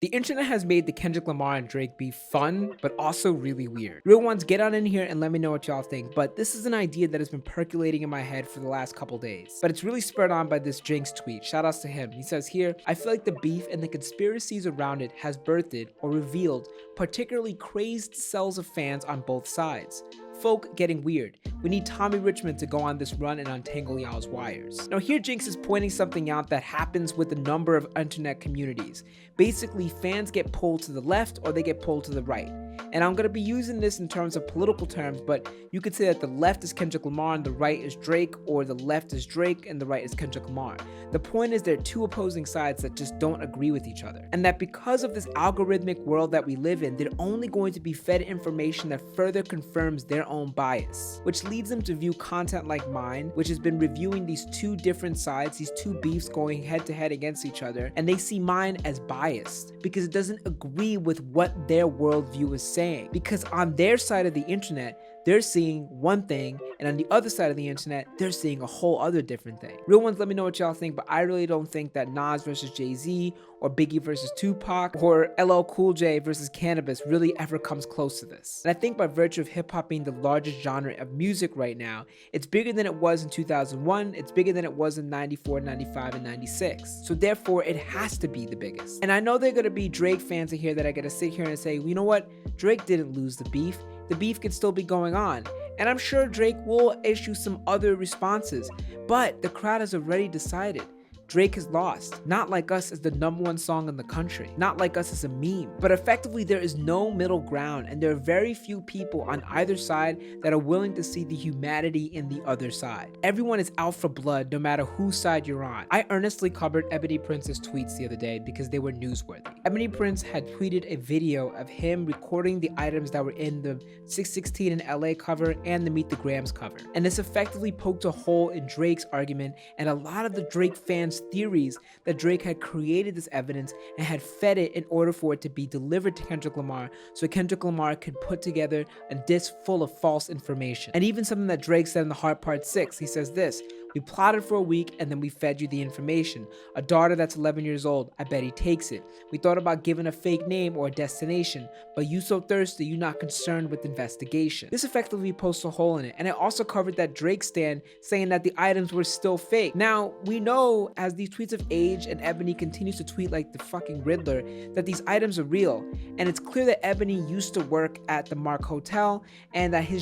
The internet has made the Kendrick Lamar and Drake beef fun, but also really weird. Real ones, get on in here and let me know what y'all think, but this is an idea that has been percolating in my head for the last couple days. But it's really spurred on by this Jinx tweet. Shoutouts to him. He says here, I feel like the beef and the conspiracies around it has birthed or revealed particularly crazed cells of fans on both sides. Folk getting weird. We need Tommy Richmond to go on this run and untangle y'all's wires. Now here Jinx is pointing something out that happens with a number of internet communities. Basically, fans get pulled to the left or they get pulled to the right. And I'm going to be using this in terms of political terms, but you could say that the left is Kendrick Lamar and the right is Drake, or the left is Drake and the right is Kendrick Lamar. The point is, there are two opposing sides that just don't agree with each other. And that because of this algorithmic world that we live in, they're only going to be fed information that further confirms their own bias, which leads them to view content like mine, which has been reviewing these two different sides, these two beefs going head to head against each other, and they see mine as biased because it doesn't agree with what their worldview is saying. Because on their side of the internet, they're seeing one thing, and on the other side of the internet, they're seeing a whole other different thing. Real ones, let me know what y'all think, but I really don't think that Nas versus Jay-Z, or Biggie versus Tupac, or LL Cool J versus Cannabis really ever comes close to this. And I think by virtue of hip-hop being the largest genre of music right now, it's bigger than it was in 2001, it's bigger than it was in 94, 95, and 96. So therefore, it has to be the biggest. And I know there are gonna be Drake fans in here that are gonna sit here and say, you know what, Drake didn't lose the beef. The beef could still be going on. And I'm sure Drake will issue some other responses, but the crowd has already decided. Drake has lost. Not Like Us is the #1 song in the country. Not Like Us is a meme. But effectively, there is no middle ground, and there are very few people on either side that are willing to see the humanity in the other side. Everyone is out for blood no matter whose side you're on. I earnestly covered Ebony Prince's tweets the other day because they were newsworthy. Ebony Prince had tweeted a video of him recording the items that were in the 616 in LA cover and the Meet the Grams cover. And this effectively poked a hole in Drake's argument and a lot of the Drake fans' theories that Drake had created this evidence and had fed it in order for it to be delivered to Kendrick Lamar so Kendrick Lamar could put together a disc full of false information. And even something that Drake said in The Heart Part 6, he says this, we plotted for a week and then we fed you the information. A daughter that's 11 years old, I bet he takes it. We thought about giving a fake name or a destination, but you so thirsty, you not concerned with investigation. This effectively pokes a hole in it. And I also covered that Drake stan saying that the items were still fake. Now, we know as these tweets of age and Ebony continues to tweet like the fucking Riddler, that these items are real. And it's clear that Ebony used to work at the Mark Hotel and that he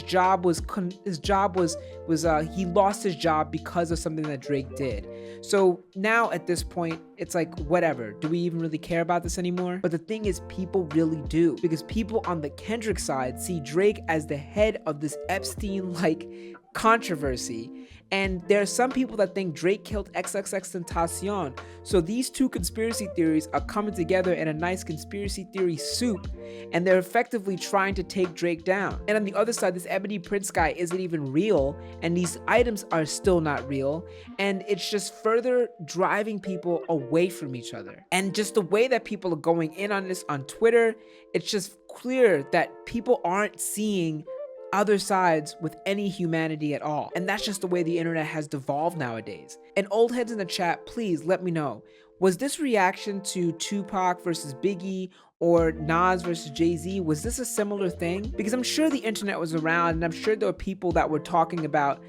lost his job because of something that Drake did. So now at this point, it's like, whatever. Do we even really care about this anymore? But the thing is, people really do. Because people on the Kendrick side see Drake as the head of this Epstein-like controversy. And there are some people that think Drake killed XXXTentacion. So these two conspiracy theories are coming together in a nice conspiracy theory soup, and they're effectively trying to take Drake down. And on the other side, this Ebony Prince guy isn't even real, and these items are still not real, and it's just further driving people away from each other. And just the way that people are going in on this on Twitter, it's just clear that people aren't seeing other sides with any humanity at all. And that's just the way the internet has devolved nowadays. And old heads in the chat, please let me know. Was this reaction to Tupac versus Biggie or Nas versus Jay-Z, was this a similar thing? Because I'm sure the internet was around and I'm sure there were people that were talking about,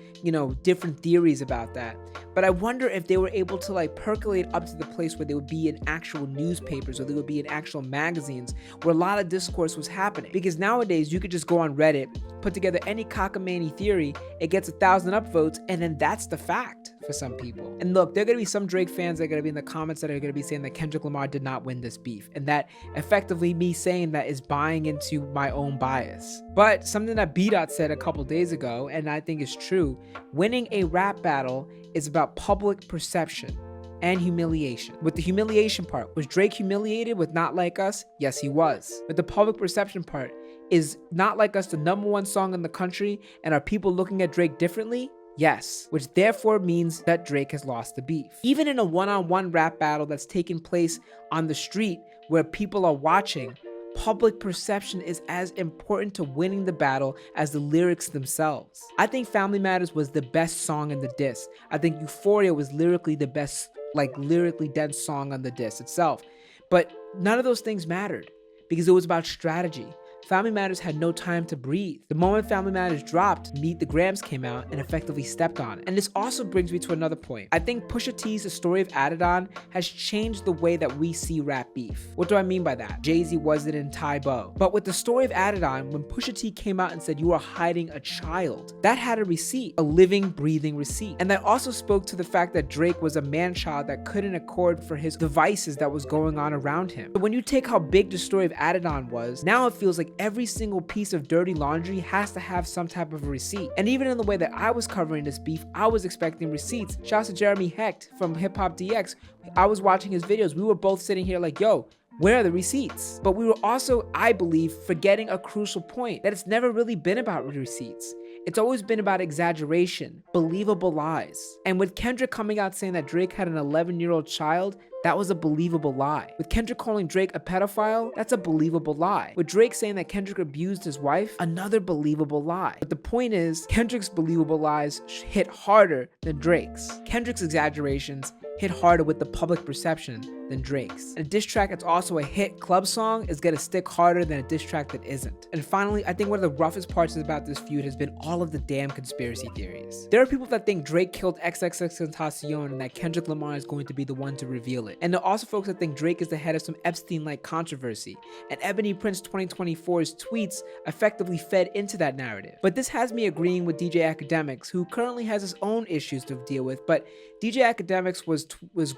different theories about that. But I wonder if they were able to like percolate up to the place where they would be in actual newspapers or they would be in actual magazines where a lot of discourse was happening. Because nowadays you could just go on Reddit, put together any cockamamie theory, it gets 1,000 upvotes, and then that's the fact for some people. And look, there are gonna be some Drake fans that are gonna be in the comments that are gonna be saying that Kendrick Lamar did not win this beef, and that effectively me saying that is buying into my own bias. But something that B-Dot said a couple days ago, and I think is true, winning a rap battle is about public perception and humiliation. With the humiliation part, was Drake humiliated with Not Like Us? Yes, he was. With the public perception part, is Not Like Us the #1 song in the country, and are people looking at Drake differently? Yes, which therefore means that Drake has lost the beef. Even in a one-on-one rap battle that's taking place on the street where people are watching, public perception is as important to winning the battle as the lyrics themselves. I think Family Matters was the best song in the diss. I think Euphoria was lyrically the best, lyrically dense song on the diss itself. But none of those things mattered because it was about strategy. Family Matters had no time to breathe. The moment Family Matters dropped, Meet the Grams came out and effectively stepped on it. And this also brings me to another point. I think Pusha T's The Story of Adidon has changed the way that we see rap beef. What do I mean by that? Jay-Z wasn't in Tybo. But with The Story of Adidon, when Pusha T came out and said you are hiding a child, that had a receipt, a living, breathing receipt. And that also spoke to the fact that Drake was a man-child that couldn't accord for his devices that was going on around him. But when you take how big The Story of Adidon was, now it feels like every single piece of dirty laundry has to have some type of a receipt. And even in the way that I was covering this beef, I was expecting receipts. Shouts to Jeremy Hecht from Hip Hop DX. I was watching his videos. We were both sitting here like, yo, where are the receipts? But we were also, I believe, forgetting a crucial point, that it's never really been about receipts. It's always been about exaggeration, believable lies. And with Kendrick coming out saying that Drake had an 11-year-old child, that was a believable lie. With Kendrick calling Drake a pedophile, that's a believable lie. With Drake saying that Kendrick abused his wife, another believable lie. But the point is, Kendrick's believable lies hit harder than Drake's. Kendrick's exaggerations hit harder with the public perception than Drake's. And a diss track that's also a hit club song is gonna stick harder than a diss track that isn't. And finally, I think one of the roughest parts about this feud has been all of the damn conspiracy theories. There are people that think Drake killed XXXTentacion and that Kendrick Lamar is going to be the one to reveal it. And there are also folks that think Drake is the head of some Epstein-like controversy, and Ebony Prince 2024's tweets effectively fed into that narrative. But this has me agreeing with DJ Academics, who currently has his own issues to deal with, but DJ Academics was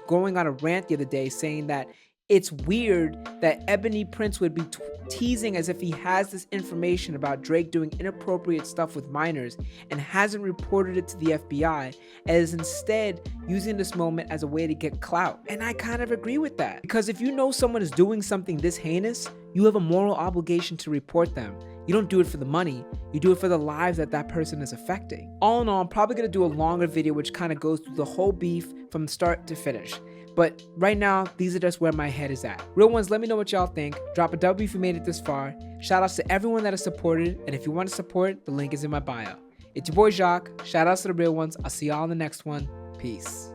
going on a rant the other day saying that it's weird that Ebony Prince would be teasing as if he has this information about Drake doing inappropriate stuff with minors and hasn't reported it to the FBI, and is instead using this moment as a way to get clout. And I kind of agree with that, because if you know someone is doing something this heinous, you have a moral obligation to report them. You don't do it for the money, you do it for the lives that that person is affecting. All in all, I'm probably gonna do a longer video which kind of goes through the whole beef from start to finish. But right now, these are just where my head is at. Real ones, let me know what y'all think. Drop a W if you made it this far. Shout outs to everyone that has supported, and if you want to support, the link is in my bio. It's your boy Jacques. Shout outs to the real ones. I'll see y'all in the next one. Peace.